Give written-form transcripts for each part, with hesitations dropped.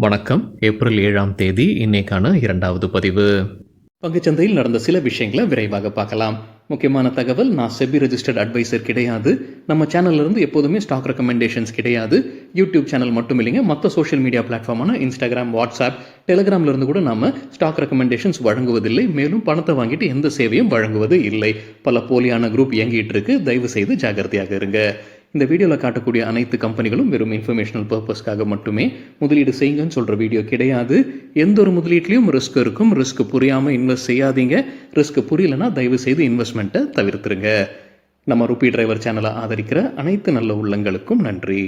வணக்கம். ஏப்ரல் 7ஆம் தேதி இன்னைக்கான 2வது பதிவு. பங்குச்சந்தையில் நடந்த சில விஷயங்களை விரைவாக பார்க்கலாம். முக்கியமான தகவல், நான் செபி ரெஜிஸ்டர்ட் அட்வைசர் கிடையாது. நம்ம சேனல்ல இருந்து எப்போதுமே ஸ்டாக் ரெக்கமெண்டேஷன்ஸ் கிடையாது. யூடியூப் சேனல் மட்டும் இல்லைங்க, மற்ற சோஷியல் மீடியா பிளாட்ஃபார்மான இன்ஸ்டாகிராம், வாட்ஸ்அப், டெலிகிராம்ல இருந்து கூட நாம ஸ்டாக் ரெக்கமெண்டேஷன்ஸ் வழங்குவதில்லை. மேலும் பணத்தை வாங்கிட்டு எந்த சேவையும் வழங்குவது இல்லை. பல போலியான குரூப் இயங்கிட்டு இருக்கு. தயவு செய்து ஜாகிரதையாக இருங்க. இந்த வீடியோவில் காட்டக்கூடிய அனைத்து கம்பெனிகளும் வெறும் இன்ஃபர்மேஷனல் பர்பஸ்க்காக மட்டுமே முதலீடு செய்யுங்கன்னு சொல்கிற வீடியோ கிடையாது. எந்த ஒரு முதலீட்லையும் ரிஸ்க் இருக்கும். ரிஸ்க் புரியாமல் இன்வெஸ்ட் செய்யாதீங்க. ரிஸ்க் புரியலன்னா தயவு செய்து இன்வெஸ்ட்மெண்ட்டை தவிர்த்துருங்க. நம்ம ருபி டிரைவர் சேனலை ஆதரிக்கிற அனைத்து நல்ல உள்ளங்களுக்கும் நன்றி.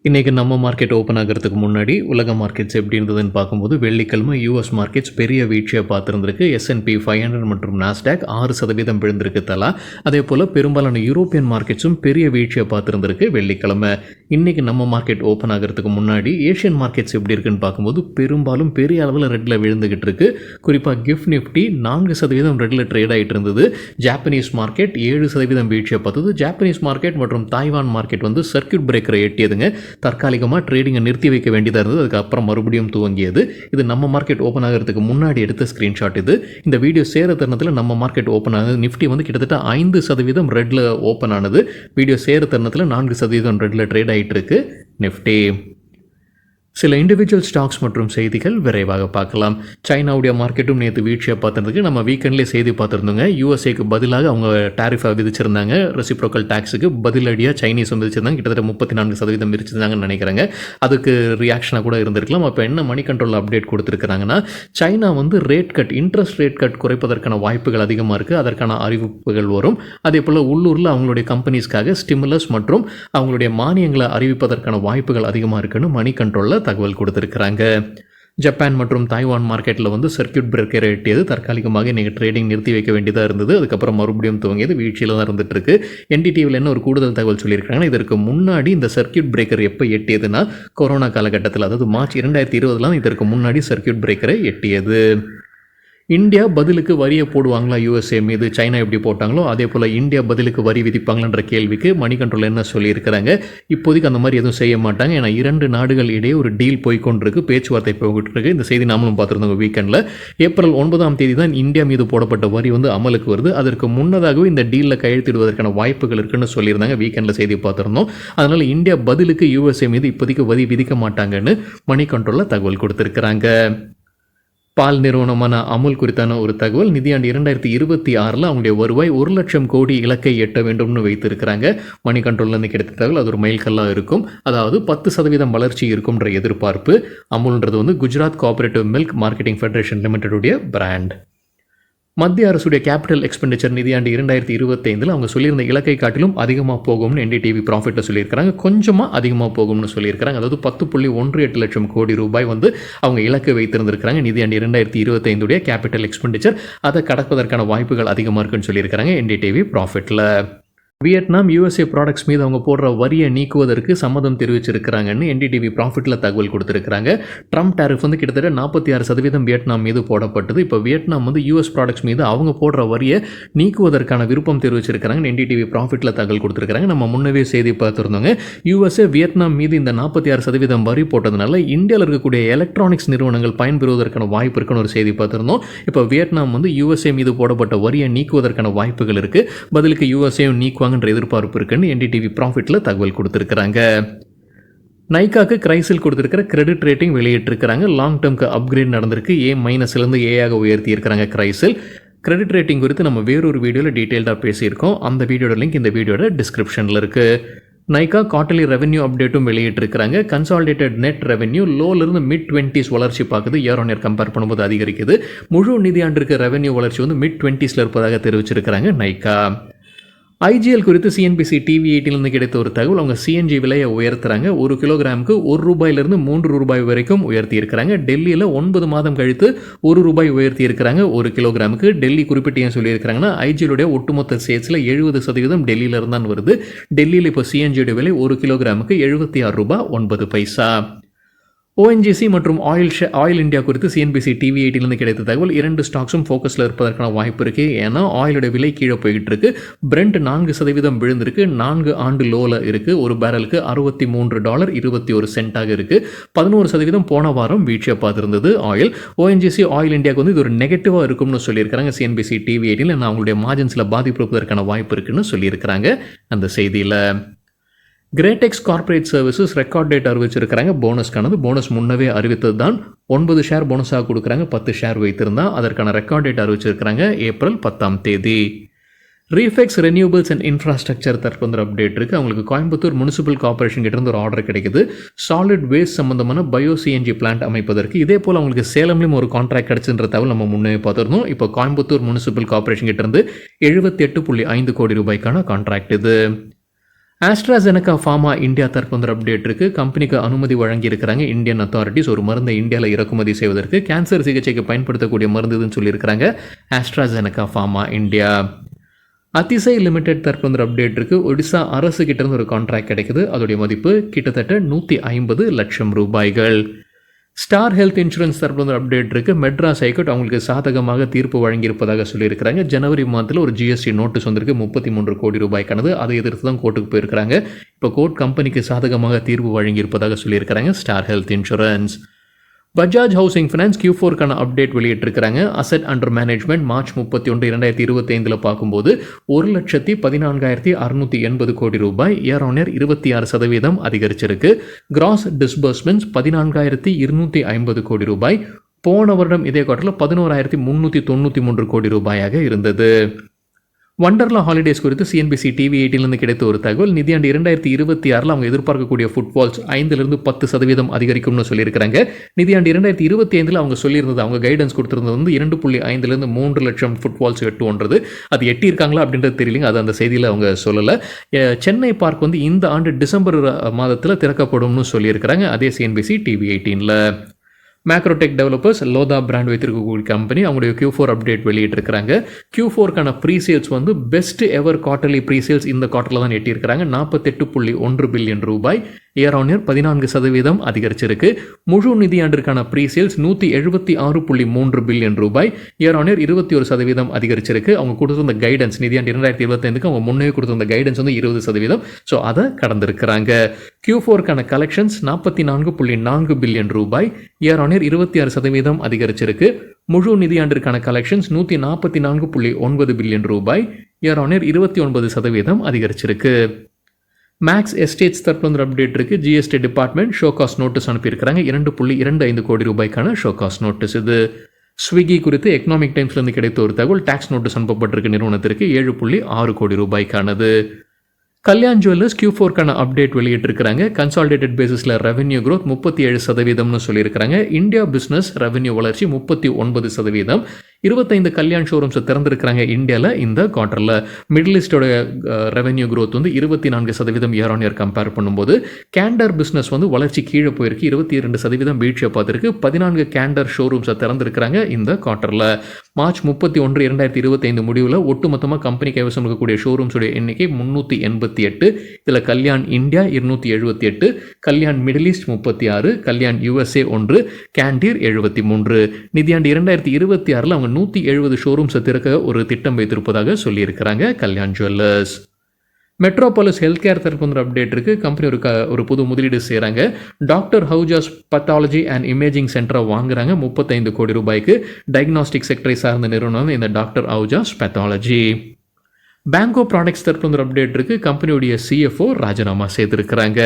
இன்றைக்கி நம்ம மார்க்கெட் ஓப்பன் ஆகிறதுக்கு முன்னாடி உலக மார்க்கெட்ஸ் எப்படி இருந்ததுன்னு பார்க்கும்போது, வெள்ளிக்கிழமை யூஎஸ் மார்க்கெட்ஸ் பெரிய வீழ்ச்சியை பார்த்துருந்துருக்கு. S&P 500 மற்றும் நாஸ்டாக் 6% விழுந்திருக்கு தலா. அதே போல் பெரும்பாலான யூரோப்பியன் மார்க்கெட்ஸும் பெரிய வீழ்ச்சியை பார்த்துருந்துருக்கு வெள்ளிக்கிழமை. இன்றைக்கி நம்ம மார்க்கெட் ஓப்பன் ஆகிறதுக்கு முன்னாடி ஏஷியன் மார்க்கெட்ஸ் எப்படி இருக்குன்னு பார்க்கும்போது, பெரும்பாலும் பெரிய அளவில் ரெட்டில் விழுந்துகிட்டு இருக்கு. குறிப்பாக கிஃப்ட் நிஃப்டி 4% ரெட்டில் ட்ரேட் ஆகிட்டு இருந்தது. ஜாப்பனீஸ் மார்க்கெட் 7% வீழ்ச்சியை பார்த்தது. ஜாப்பனீஸ் மார்க்கெட் மற்றும் தாய்வான் மார்க்கெட் வந்து சர்க்கியூட் பிரேக்கரை எட்டியதுங்க. தற்காலிகமாக ட்ரேடிங்கை நிறுத்தி வைக்க வேண்டியதாக இருந்தது. அதுக்கப்புறம் மறுபடியும் துவங்கியது. இது நம்ம மார்க்கெட் ஓப்பன் ஆகிறதுக்கு முன்னாடி எடுத்த ஸ்க்ரீன்ஷாட். இந்த வீடியோ சேர தருணத்தில் நம்ம மார்க்கெட் ஓப்பன் ஆகுது. நிஃப்டி வந்து கிட்டத்தட்ட 5% ரெட்டில் ஓப்பன் ஆனது. வீடியோ சேர தருணத்தில் 4% ரெட்டில் ட்ரேட் ஆகிட்டு இருக்கு நிஃப்டி. சில இண்டிவிஜுவல் ஸ்டாக்ஸ் மற்றும் செய்திகள் விரைவாக பார்க்கலாம். சைனாவுடைய மார்க்கெட்டும் நேற்று வீழ்ச்சியை பார்த்துறதுக்கு நம்ம வீக்கெண்ட்லேயே செய்தி பார்த்துருந்தோங்க. யூஎஸ்ஏக்கு பதிலாக அவங்க டேரிஃபை விதிச்சிருந்தாங்க. ரெசிப்ரோக்கல் டேக்ஸுக்கு பதிலடியாக சைனீஸும் விதிச்சிருந்தாங்க. கிட்டத்தட்ட 34% விதிச்சிருந்தாங்கன்னு நினைக்கிறாங்க. அதுக்கு ரியாக்ஷனாக கூட இருந்திருக்கலாம். அப்போ என்ன மணி கண்ட்ரோல் அப்டேட் கொடுத்துருக்குறாங்கன்னா, சைனா வந்து இன்ட்ரெஸ்ட் ரேட் கட் குறைப்பதற்கான வாய்ப்புகள் அதிகமாக இருக்குது. அதற்கான அறிவிப்புகள் வரும். அதே போல் உள்ளூரில் அவங்களுடைய கம்பெனிஸ்க்காக ஸ்டிமுலஸ் மற்றும் அவங்களுடைய மானியங்களை அறிவிப்பதற்கான வாய்ப்புகள் அதிகமாக இருக்குன்னு மணி கண்ட்ரோலில் தகவல் கொடுத்திருக்கிறாங்க. ஜப்பான் மற்றும் தாய்வான் மார்க்கெட்டில் வந்து சர்க்கியூட் பிரேக்கரை எட்டியது. தற்காலிகமாக இன்றைக்கி ட்ரேடிங் நிறுத்தி வைக்க வேண்டியதாக இருந்தது. அதுக்கப்புறம் மறுபடியும் துவங்கியது. வீழ்ச்சியில் தான் இருந்துட்டு இருக்கு. NDTVயில் என்ன ஒரு கூடுதல் தகவல் சொல்லியிருக்காங்கன்னா, இதற்கு முன்னாடி இந்த சர்க்கியூட் பிரேக்கர் எப்போ எட்டியதுன்னா, கொரோனா காலகட்டத்தில், அதாவது மார்ச் 2020 இதற்கு முன்னாடி சர்க்கியூட் பிரேக்கரை எட்டியது. இந்தியா பதிலுக்கு வரியை போடுவாங்களா USA மீது, சைனா எப்படி போட்டாங்களோ அதே போல் இந்தியா பதிலுக்கு வரி விதிப்பாங்களான்ற கேள்விக்கு மணி கண்ட்ரோல் என்ன சொல்லியிருக்கிறாங்க, இப்போதைக்கு அந்த மாதிரி எதுவும் செய்ய மாட்டாங்க. ஏன்னா 2 நாடுகள் இடையே ஒரு டீல் போய்கொண்டிருக்கு, பேச்சுவார்த்தை போய்கிட்டு இருக்கு. இந்த செய்தி நாமளும் பார்த்துருந்தோம் வீக்கெண்டில். ஏப்ரல் 9ஆம் தேதி தான் இந்தியா மீது போடப்பட்ட வரி வந்து அமலுக்கு வருது. அதற்கு முன்னதாகவே இந்த டீலில் கையெழுத்திடுவதற்கான வாய்ப்புகள் இருக்குன்னு சொல்லியிருந்தாங்க. வீக்கெண்டில் செய்தி பார்த்துருந்தோம். அதனால் இந்தியா பதிலுக்கு USA மீது இப்போதைக்கு வரி விதிக்க மாட்டாங்கன்னு மணி கண்ட்ரோலில் தகவல் கொடுத்துருக்குறாங்க. பால் நிறுவனமான அமுல் குறித்தான ஒரு தகவல். நிதியாண்டு 2026 அவங்களுடைய வருவாய் 1 லட்சம் கோடி இலக்கை எட்ட வேண்டும்னு வைத்திருக்கிறாங்க. மணி கண்ட்ரோல்லேருந்து கிடைத்த தகவல். அது ஒரு மைல்கல்லாக இருக்கும். அதாவது 10% வளர்ச்சி இருக்கும்ன்ற எதிர்பார்ப்பு. அமுல்ன்றது வந்து Gujarat cooperative milk marketing federation லிமிடெடுடைய பிராண்ட். மத்திய அரசுடைய கேபிட்டல் எக்ஸ்பெண்டிச்சர் நிதியாண்டு 2025 அவங்க சொல்லியிருந்த இலக்கை காட்டிலும் அதிகமாக போகும்னு NDTV ப்ராஃபிட்டில் சொல்லியிருக்கிறாங்க. கொஞ்சமாக அதிகமாக போகும்னு சொல்லியிருக்கிறாங்க. அதாவது 10.18 லட்சம் கோடி ரூபாய் வந்து அவங்க இலக்கு வைத்திருந்திருக்கிறாங்க. நிதியாண்டு 2025 கேபிட்டல் எக்ஸ்பெண்டிச்சர் அதை கடப்பதற்கான வாய்ப்புகள் அதிகமாக இருக்குன்னு சொல்லியிருக்கிறாங்க NDTV ப்ராஃபிட்டில். வியட்நாம் USA ப்ராடக்ட்ஸ் மீது அவங்க போடுற வரியை நீக்குவதற்கு சம்மதம் தெரிவிச்சிருக்கிறாங்கன்னு NDTV ப்ராஃபிட்டில் தகவல் கொடுத்துருக்காங்க. ட்ரம்ப் டேரிஃப் வந்து கிட்டத்தட்ட 46% வியட்நாம் மீது போடப்பட்டது. இப்போ வியட்நாம் வந்து US ப்ராடக்ட்ஸ் மீது அவங்க போடுற வரியை நீக்குவதற்கான விருப்பம் தெரிவிச்சிருக்கிறாங்கன்னு NDTV ப்ராஃபிட்டில் தகவல் கொடுத்துருக்காங்க. நம்ம முன்னவே செய்தி பார்த்துருந்தோங்க. USA வியட்நாம் மீது இந்த 46% வரி போட்டதுனால இந்தியாவில் இருக்கக்கூடிய எலக்ட்ரானிக்ஸ் நிறுவனங்கள் பயன்பெறுவதற்கான வாய்ப்பு இருக்குன்னு ஒரு செய்தி பார்த்துருந்தோம். இப்போ வியட்நாம் வந்து USA மீது போடப்பட்ட வரியை நீக்குவதற்கான வாய்ப்புகள் இருக்குது. பதிலுக்கு USA நீக்குவாங்க எதிர்பார்ப்பு இருக்குன்னு NDTV ப்ராஃபிட்டில் தகவல் கொடுத்துருக்குறாங்க. நைக்காக்கு கிரைசில் கொடுத்துருக்கிற கிரெடிட் ரேட்டிங் வெளியிட்டிருக்கிறாங்க. லாங் டேர்ம்க்கு அப்கிரேட் நடந்திருக்கு. A- ஏஆக உயர்த்தி இருக்கிறாங்க கிரைசில். கிரெடிட் ரேட்டிங் குறித்து நம்ம வேறொரு வீடியோவில் டீட்டெயில்டாக பேசியிருக்கோம். அந்த வீடியோட லிங்க் இந்த வீடியோட டிஸ்கிரிப்ஷனில் இருக்குது. நைக்கா குவார்ட்டர்லி ரெவென்யூ அப்டேட்டும் வெளியிட்டிருக்கிறாங்க. கன்சாலிடேட்டட் நெட் ரெவென்யூ லோலிருந்து mid-20s வளர்ச்சி பார்க்குது. இயர் ஆன் இயர் கம்பேர் பண்ணும்போது அதிகரிக்குது. முழு நிதியாண்டிற்கு ரெவென்யூ வளர்ச்சி வந்து mid-20s இருப்பதாக தெரிவிச்சிருக்கிறாங்க நைக்கா. IGL குறித்து CNBC TV18 கிடைத்த ஒரு தகவல். அவங்க CNG விலையை உயர்த்துறாங்க. 1 கிலோகிராமுக்கு ₹1 3 வரைக்கும் உயர்த்தி இருக்கிறாங்க. டெல்லியில் 9 மாதம் கழித்து ₹1 உயர்த்தி இருக்கிறாங்க 1 கிலோகிராமுக்கு. டெல்லி குறிப்பிட்டு ஏன் சொல்லியிருக்கிறாங்கன்னா, IGLுடைய ஒட்டுமொத்த சேல்ஸில் 70% டெல்லியில் இருந்தான் வருது. டெல்லியில் இப்போ CNG விலை 1 கிலோகிராமுக்கு ₹76.09. ஓஎன்ஜிசி மற்றும் ஆயில் இந்தியா குறித்து சிஎன்பிசி டிவி 18 கிடைத்த தகவல் 2 ஸ்டாக்ஸும் ஃபோக்கஸில் இருப்பதற்கான வாய்ப்பு இருக்குது. ஏன்னா ஆயிலோட விலை கீழே போய்கிட்டு இருக்கு. பிரெண்ட் 4% விழுந்திருக்கு, 4 ஆண்டு லோவில் இருக்குது. ஒரு பேரலுக்கு $63.21 இருக்குது. 11% போன வாரம் வீழ்ச்சியை பார்த்துருந்தது ஆயில். ஓஎன்ஜிசி ஆயில் இந்தியாவுக்கு வந்து இது ஒரு நெகட்டிவாக இருக்கும்னு சொல்லியிருக்கிறாங்க சிஎன்பிசி டிவி 18. நான் அவங்களுடைய மார்ஜின்ஸில் பாதிப்பு இருப்பதற்கான வாய்ப்பு இருக்குன்னு சொல்லியிருக்கிறாங்க அந்த செய்தியில். Gretex corporate services record date அறிவிச்சிருக்கிறாங்க. போனஸ்க்கானது போனஸ் முன்னவே அறிவித்தது தான். 9 ஷேர் போனஸாக கொடுக்குறாங்க, 10 ஷேர் வைத்திருந்தா அதற்கான ரெக்கார்ட் டேட் அறிவிச்சிருக்கிறாங்க April 10 Refex renewables and infrastructure தற்போது அப்டேட் இருக்குது. அவங்களுக்கு கோயம்புத்தூர் முனிசிபல் கார்பரேஷன் கிட்ட இருந்து ஒரு ஆர்டர் கிடைக்குது சாலிட் வேஸ்ட் சம்பந்தமான பயோ சிஎன்ஜி பிளான்ட் அமைப்பதற்கு. இதே போல் அவங்களுக்கு சேலம்லையும் ஒரு கான்ட்ராக்ட் கிடைச்சுன்ற தகவல் நம்ம முன்னே பார்த்துருந்தோம். இப்போ கோயம்புத்தூர் முனிசிபல் கார்பரேஷன் கிட்ட இருந்து 78.5 கோடி ரூபாய்க்கான கான்ட்ராக்ட் இது. ஆஸ்ட்ராசெனகா ஃபார்மா இந்தியா தற்போது அப்டேட் இருக்குது. கம்பெனிக்கு அனுமதி வழங்கியிருக்கிறாங்க இந்தியன் அத்தாரிட்டிஸ் ஒரு மருந்தை இந்தியாவில் இறக்குமதி செய்வதற்கு. கேன்சர் சிகிச்சைக்கு பயன்படுத்தக்கூடிய மருந்துன்னு சொல்லியிருக்கிறாங்க ஆஸ்ட்ராசெனகா ஃபார்மா இந்தியா. அதிசய் லிமிடெட் தற்போது அப்டேட் இருக்குது. ஒடிசா அரசு கிட்டேருந்து ஒரு கான்ட்ராக்ட் கிடைக்குது. அதோடைய மதிப்பு கிட்டத்தட்ட 150 லட்சம் ரூபாய்கள். ஸ்டார் ஹெல்த் இன்சூரன்ஸ் தரப்புல வந்து அப்டேட் இருக்குது. மெட்ராஸ் ஹைகோர்ட் அவங்களுக்கு சாதகமாக தீர்ப்பு வழங்கியிருப்பதாக சொல்லியிருக்கிறாங்க. ஜனவரி மாதத்தில் ஒரு ஜிஎஸ்டி நோட்டீஸ் வந்திருக்கு 33 கோடி ரூபாய்க்கானது. அதை எதிர்த்து தான் கோர்ட்டுக்கு போயிருக்கிறாங்க. இப்போ கோர்ட் கம்பெனிக்கு சாதகமாக தீர்ப்பு வழங்கியிருப்பதாக சொல்லியிருக்கிறாங்க star health insurance. Bajaj housing finance Q4க்கான அப்டேட் வெளியிட்டிருக்கிறாங்க. அசெட் அண்டர் மேனேஜ்மெண்ட் மார்ச் 31, 2025 பார்க்கும்போது 1,14,680 கோடி ரூபாய், இயர் ஆன் இயர் 26% அதிகரிச்சிருக்கு. கிராஸ் டிஸ்பர்ஸ்மெண்ட்ஸ் 14,250 கோடி ரூபாய். போன வருடம் இதே குவார்ட்டரில் 11,393 கோடி ரூபாயாக இருந்தது. வண்டர்லா ஹாலிடேஸ் குறித்து சிஎன்பிசி டிவி 18 கிடைத்த ஒரு தகவல். நிதியாண்டு 2026 அவங்க எதிர்பார்க்கக்கூடிய ஃபுட்ஃபால்ஸ் 5-10% அதிகரிக்கும்னு சொல்லியிருக்கிறாங்க. நிதியாண்டு 2025 அவங்க சொல்லியிருந்தது, அவங்க கைடன்ஸ் கொடுத்துருந்தது வந்து 2.5-3 லட்சம் ஃபுட்ஃபால்ஸ் எட்டுன்றது. அது எட்டியிருக்காங்களா அப்படின்றது தெரியலைங்க, அது அந்த செய்தியில் அவங்க சொல்லலை. சென்னை பார்க் வந்து இந்த ஆண்டு டிசம்பர் மாதத்தில் திறக்கப்படும்னு சொல்லியிருக்கிறாங்க அதே CNBC TV 18. Macrotech developers Lodha brand வைத்திருக்கக்கூடிய கம்பெனி அவங்களுடைய Q4 அப்டேட் வெளியிட்டிருக்கிறாங்க. Q4க்கான ப்ரீசேல்ஸ் வந்து பெஸ்ட் எவர் குவார்டர்லி ப்ரீசேல்ஸ் இந்த குவார்ட்டரில் தான் எட்டியிருக்கிறாங்க. 48.1 பில்லியன் ரூபாய், இயர் ஆன் இயர் 14% அதிகரிச்சிருக்கு. முழு நிதியாண்டிற்கான ப்ரீசேல்ஸ் 176.3 பில்லியன் ரூபாய், இயர் ஆன் இயர் 21% அதிகரிச்சிருக்கு. அவங்க கொடுத்திருந்த கைடன்ஸ் நிதியாண்டு 2025 அவங்க முன்னே கொடுத்திருந்த கைடன்ஸ் வந்து 20%. ஸோ அதை கடந்திருக்கிறாங்க. Q4க்கான கலெக்ஷன்ஸ் 44.4 பில்லியன் ரூபாய், இயர் ஆன் இயர் 26% அதிகரிச்சிருக்கு. முழு நிதியாண்டிற்கான கலெக்ஷன்ஸ் 144.9 பில்லியன் ரூபாய், இயர் ஆன் இயர் 29% அதிகரிச்சிருக்கு. மேக்ஸ் எஸ்டேட்ஸ் தற்போது அப்டேட் இருக்குது. ஜிஎஸ்டி டிபார்ட்மெண்ட் ஷோகாஸ் நோட்டீஸ் அனுப்பியிருக்கிறாங்க. 2.25 கோடி ரூபாய்க்கான ஷோகாஸ் நோட்டீஸ் இது. ஸ்விக்கி குறித்து எக்கனாமிக் டைம்ஸ்லேருந்து கிடைத்த ஒரு தகவல். டாக்ஸ் நோட்டீஸ் அனுப்பப்பட்டிருக்கு நிறுவனத்திற்கு 7.6 கோடி ரூபாய்க்கானது. கல்யாண் ஜுவல்லர்ஸ் Q4க்கான அப்டேட் வெளியிட்டிருக்கிறாங்க. கன்சாலிடேட்டட் பேசிஸில் ரெவென்யூ க்ரோத் 37% சொல்லியிருக்கிறாங்க. இந்தியா பிஸ்னஸ் ரெவென்யூ வளர்ச்சி 39%. 25 கல்யாண் ஷோரூம்ஸை திறந்திருக்கிறாங்க இந்தியாவில் இந்த குவார்ட்டரில். மிடில் ஈஸ்டோட ரெவென்யூ க்ரோத் வந்து 24% இயர் ஆன் இயர் கம்பேர் பண்ணும்போது. கேண்டர் பிஸ்னஸ் வந்து வளர்ச்சி கீழே போயிருக்கு, 22% வீழ்ச்சியை பார்த்துருக்கு. 14 கேண்டர் ஷோரூம்ஸை திறந்திருக்கிறாங்க இந்த குவார்ட்டரில். மார்ச் 31, 2025 முடிவில் ஒட்டுமொத்தமாக கம்பெனி கைவசம் இருக்கக்கூடிய ஷோரூம்ஸுடைய எண்ணிக்கை 388. இதில் Kalyan India 278, Kalyan Middle East 36, Kalyan USA 1, Candere 73. நிதியாண்டு 2026 அவங்க 170 ஷோரூம்ஸை திறக்க ஒரு திட்டம் வைத்திருப்பதாக சொல்லியிருக்கிறாங்க Kalyan Jewellers. Metropolis Healthcare தரப்பு அப்டேட் இருக்குது. கம்பெனி ஒரு புது முதலீடு செய்கிறாங்க. டாக்டர் ஹவுஜாஸ் பத்தாலஜி அண்ட் இமேஜிங் சென்டரை வாங்குறாங்க 35 கோடி ரூபாய்க்கு. டயக்னாஸ்டிக் செக்டரை சார்ந்த நிறுவனம் இந்த டாக்டர் ஹவுஜாஸ் பத்தாலஜி. பேங்கோ ப்ராடக்ட்ஸ் தரப்பு அப்டேட் இருக்குது. கம்பெனியுடைய CFO ராஜினாமா செய்திருக்கிறாங்க.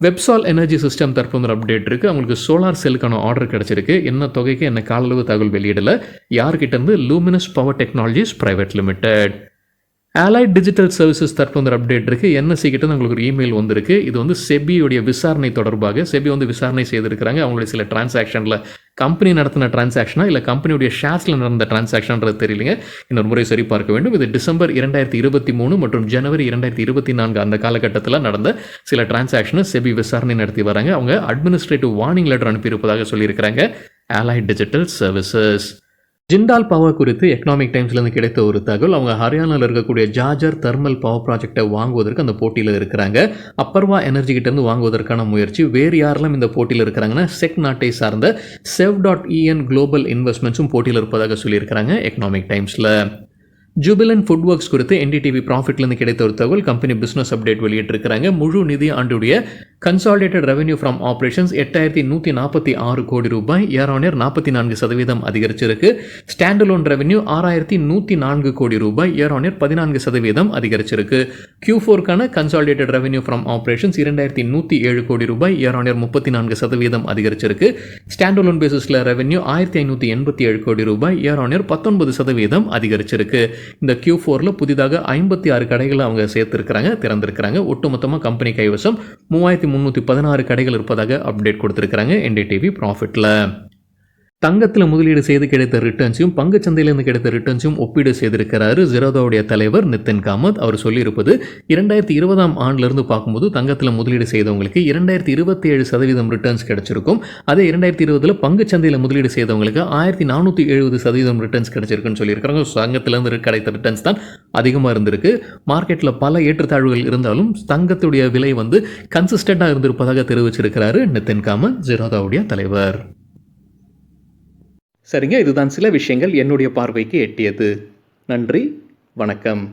வெப்சால் எனர்ஜி சிஸ்டம் தற்போது அப்டேட் இருக்குது. அவங்களுக்கு சோலார் செல்லுக்கான ஆர்டர் கிடச்சிருக்கு. என்ன தொகைக்கு என்ன காலளவு தகவல் வெளியிடலை. யார்கிட்டேருந்து luminous power technologies private limited. Allied digital services தற்போது அப்டேட் இருக்குது. NSE கிட்ட உங்களுக்கு ஒரு இமெயில் வந்திருக்கு. இது வந்து செபியுடைய விசாரணை தொடர்பாக. செபி வந்து விசாரணை செய்திருக்கிறாங்க. அவங்களுடைய சில டிரான்சாக்ஷனில் கம்பெனி நடத்தின டிரான்சாக்ஷனா இல்லை கம்பெனியுடைய ஷேர்ஸில் நடந்த டிரான்சாக்ஷன்றது தெரியலைங்க. இன்னொரு முறை சரி பார்க்க வேண்டும். இது டிசம்பர் 2023 மற்றும் ஜனவரி 2024 அந்த காலகட்டத்தில் நடந்த சில டிரான்சாக்ஷனை செபி விசாரணை நடத்தி வராங்க. அவங்க அட்மினிஸ்ட்ரேட்டிவ் வார்னிங் லெட்டர் அனுப்பியிருப்பதாக சொல்லியிருக்கிறாங்க allied digital services. Jindal power குறித்து எக்கனாமிக் டைம்ஸ்லேருந்து கிடைத்த ஒரு தகவல். அவங்க ஹரியானாவில் இருக்கக்கூடிய ஜார்ஜர் தெர்மல் பவர் ப்ராஜெக்டை வாங்குவதற்கு அந்த போட்டியில் இருக்கிறாங்க. அப்பர்வா எனர்ஜி கிட்டேருந்து வாங்குவதற்கான முயற்சி. வேறு யாரெல்லாம் இந்த போட்டியில் இருக்கிறாங்கன்னா செக் நாட்டை சார்ந்த செவ்.en குளோபல் இன்வெஸ்ட்மெண்ட்ஸும் போட்டியில் இருப்பதாக சொல்லியிருக்கிறாங்க எக்கனாமிக் டைம்ஸில். ஜூபிலண்ட் ஃபுட் ஒர்க்ஸ் குறித்து என்டிடிவி ப்ராஃபிட்லேருந்து கிடைத்த ஒரு தகவல். கம்பெனி பிஸ்னஸ் அப்டேட் வெளியிட்டிருக்கிறாங்க. முழு நிதி ஆண்டுடைய கன்சாலிடேட்டட் ரெவன்யூ ஃப்ரம் ஆப்ரேஷன்ஸ் 8146 கோடி ரூபாய், இயர் ஆன் இயர் 44% அதிகரிச்சிருக்கு. ஸ்டாண்டலோன் ரெவன்யூ 6104 கோடி ரூபாய், இயர் ஆன் இயர் 14% அதிகரிச்சிருக்கு. Q4க்கான கன்சாலிடேட்டட் ரெவன்யூ ஃப்ரம் ஆப்ரேஷன்ஸ் 2107 கோடி ரூபாய், இயர் ஆன் இயர் 34% அதிகரிச்சிருக்கு. ஸ்டாண்டலோன் பேசிஸில் ரெவன்யூ 1587 கோடி ரூபாய், இயர் ஆன் இயர் 19% அதிகரிச்சிருக்கு. இந்த Q4ல புதிதாக 56 கடைகளை அவங்க திறந்திருக்கிறாங்க. ஒட்டுமொத்தமாக கம்பெனி கைவசம் 3316 கடைகள் இருப்பதாக அப்டேட் கொடுத்திருக்கிறாங்க என்டிடிவி ப்ராஃபிட்ல. தங்கத்தில் முதலீடு செய்து கிடைத்த ரிட்டர்ன்ஸையும் பங்குச்சந்தையிலிருந்து கிடைத்த ரிட்டர்ன்ஸையும் ஒப்பீடு செய்திருக்கிறாரு ஜெரோதாவுடைய தலைவர் நிதின் காமத். அவர் சொல்லியிருப்பது 2020ஆம் ஆண்டிலிருந்து பார்க்கும்போது தங்கத்தில் முதலீடு செய்தவங்களுக்கு 2027% ரிட்டர்ன்ஸ் கிடைச்சிருக்கும். அதே 2020 பங்குச்சந்தையில் முதலீடு செய்தவங்களுக்கு 1470% ரிட்டர்ன்ஸ் கிடைச்சிருக்குன்னு சொல்லியிருக்காங்க. தங்கத்திலிருந்து கிடைத்த ரிட்டர்ன்ஸ் தான் அதிகமாக இருந்திருக்கு. மார்க்கெட்டில் பல ஏற்றத்தாழ்வுகள் இருந்தாலும் தங்கத்துடைய விலை கன்சிஸ்டண்டாக இருந்திருப்பதாக தெரிவிச்சிருக்கிறாரு நிதின் காமத், ஜெரோதாவுடைய தலைவர். சரிங்க, இதுதான் சில விஷயங்கள் என்னுடைய பார்வைக்கு எட்டியது. நன்றி, வணக்கம்.